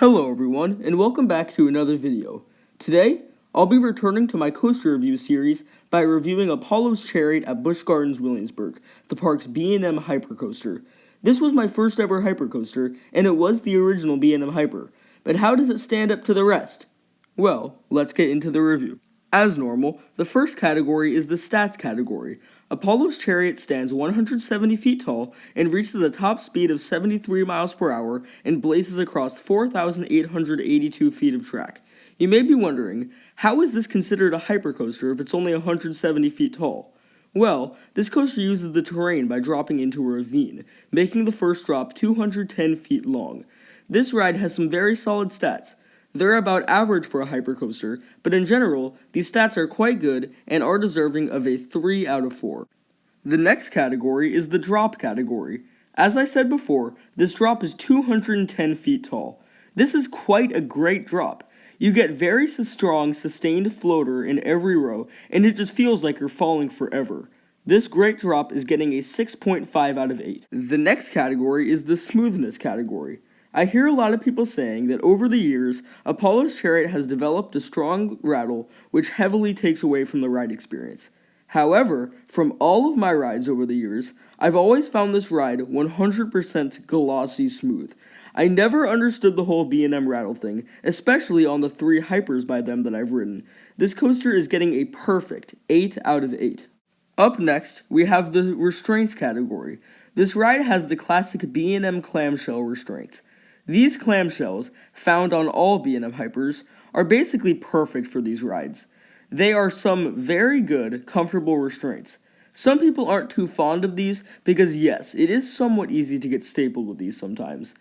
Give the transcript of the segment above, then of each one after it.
Hello everyone, and welcome back to another video. Today, I'll be returning to my coaster review series by reviewing Apollo's Chariot at Busch Gardens, Williamsburg, the park's B&M Hypercoaster. This was my first ever hypercoaster, and it was the original B&M Hyper. But how does it stand up to the rest? Well, let's get into the review. As normal, the first category is the stats category. Apollo's Chariot stands 170 feet tall and reaches a top speed of 73 miles per hour and blazes across 4,882 feet of track. You may be wondering, how is this considered a hypercoaster if it's only 170 feet tall? Well, this coaster uses the terrain by dropping into a ravine, making the first drop 210 feet long. This ride has some very solid stats. They're about average for a hypercoaster, but in general, these stats are quite good and are deserving of a 3 out of 4. The next category is the drop category. As I said before, this drop is 210 feet tall. This is quite a great drop. You get very strong, sustained floater in every row, and it just feels like you're falling forever. This great drop is getting a 6.5 out of 8. The next category is the smoothness category. I hear a lot of people saying that over the years, Apollo's Chariot has developed a strong rattle which heavily takes away from the ride experience. However, from all of my rides over the years, I've always found this ride 100% glossy smooth. I never understood the whole B&M rattle thing, especially on the 3 hypers by them that I've ridden. This coaster is getting a perfect 8 out of 8. Up next, we have the restraints category. This ride has the classic B&M clamshell restraints. These clamshells, found on all B&M Hypers, are basically perfect for these rides. They are some very good, comfortable restraints. Some people aren't too fond of these because yes, it is somewhat easy to get stapled with these sometimes.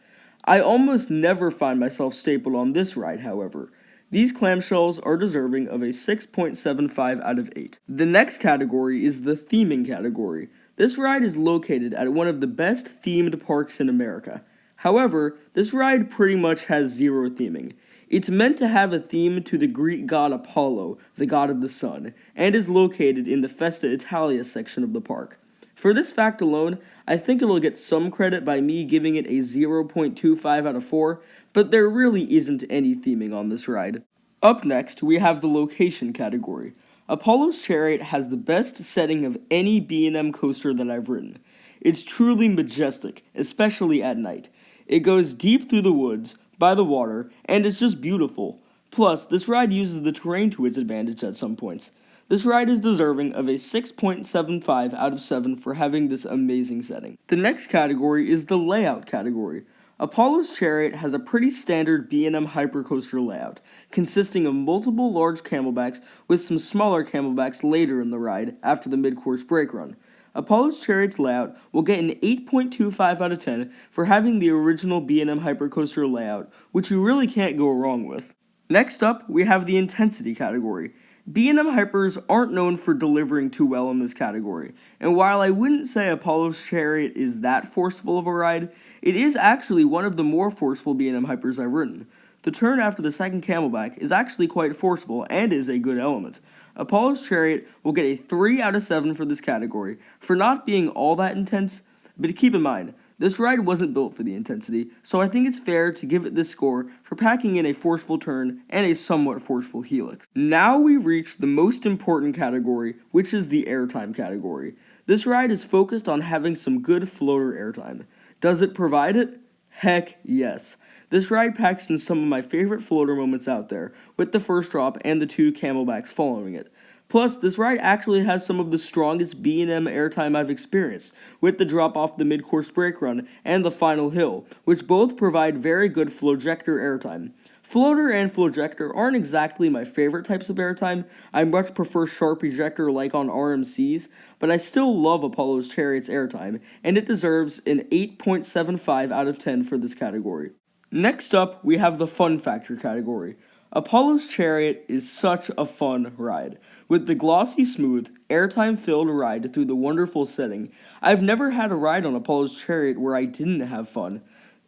I almost never find myself stapled on this ride, however. These clamshells are deserving of a 6.75 out of 8. The next category is the theming category. This ride is located at one of the best themed parks in America. However, this ride pretty much has zero theming. It's meant to have a theme to the Greek god Apollo, the god of the sun, and is located in the Festa Italia section of the park. For this fact alone, I think it'll get some credit by me giving it a 0.25 out of 4, but there really isn't any theming on this ride. Up next, we have the location category. Apollo's Chariot has the best setting of any B&M coaster that I've ridden. It's truly majestic, especially at night. It goes deep through the woods, by the water, and it's just beautiful. Plus, this ride uses the terrain to its advantage at some points. This ride is deserving of a 6.75 out of 7 for having this amazing setting. The next category is the layout category. Apollo's Chariot has a pretty standard B&M hypercoaster layout, consisting of multiple large camelbacks with some smaller camelbacks later in the ride after the mid-course brake run. Apollo's Chariot's layout will get an 8.25 out of 10 for having the original B&M hypercoaster layout, which you really can't go wrong with. Next up, we have the intensity category. B&M hypers aren't known for delivering too well in this category, and while I wouldn't say Apollo's Chariot is that forceful of a ride, it is actually one of the more forceful B&M hypers I've ridden. The turn after the second camelback is actually quite forceful and is a good element. Apollo's Chariot will get a 3 out of 7 for this category, for not being all that intense, but keep in mind, this ride wasn't built for the intensity, so I think it's fair to give it this score for packing in a forceful turn and a somewhat forceful helix. Now we reach the most important category, which is the airtime category. This ride is focused on having some good floater airtime. Does it provide it? Heck yes. This ride packs in some of my favorite floater moments out there, with the first drop and the 2 camelbacks following it. Plus, this ride actually has some of the strongest B&M airtime I've experienced, with the drop off the mid-course brake run and the final hill, which both provide very good flowjector airtime. Floater and flowjector aren't exactly my favorite types of airtime. I much prefer sharp ejector like on RMCs, but I still love Apollo's Chariot's airtime, and it deserves an 8.75 out of 10 for this category. Next up, we have the fun factor category. Apollo's Chariot is such a fun ride. With the glossy smooth, airtime-filled ride through the wonderful setting, I've never had a ride on Apollo's Chariot where I didn't have fun.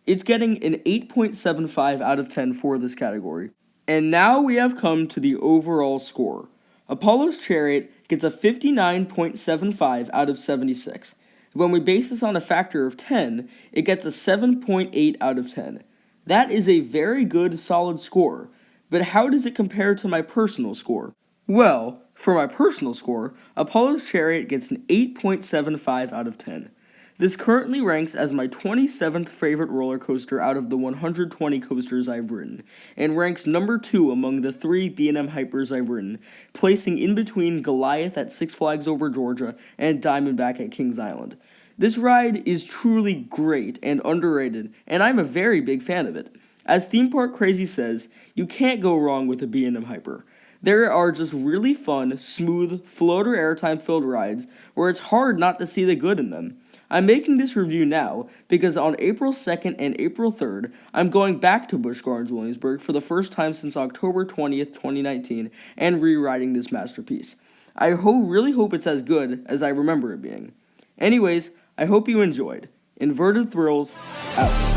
It's getting an 8.75 out of 10 for this category. And now we have come to the overall score. Apollo's Chariot gets a 59.75 out of 76. When we base this on a factor of 10, it gets a 7.8 out of 10. That is a very good, solid score, but how does it compare to my personal score? Well, for my personal score, Apollo's Chariot gets an 8.75 out of 10. This currently ranks as my 27th favorite roller coaster out of the 120 coasters I've ridden, and ranks number 2 among the 3 B&M Hypers I've ridden, placing in between Goliath at Six Flags Over Georgia and Diamondback at Kings Island. This ride is truly great and underrated, and I'm a very big fan of it. As Theme Park Crazy says, you can't go wrong with a B&M Hyper. There are just really fun, smooth, floater airtime-filled rides where it's hard not to see the good in them. I'm making this review now because on April 2nd and April 3rd, I'm going back to Busch Gardens Williamsburg for the first time since October 20th, 2019, and re-riding this masterpiece. I really hope it's as good as I remember it being. Anyways, I hope you enjoyed. Inverted Thrills, out.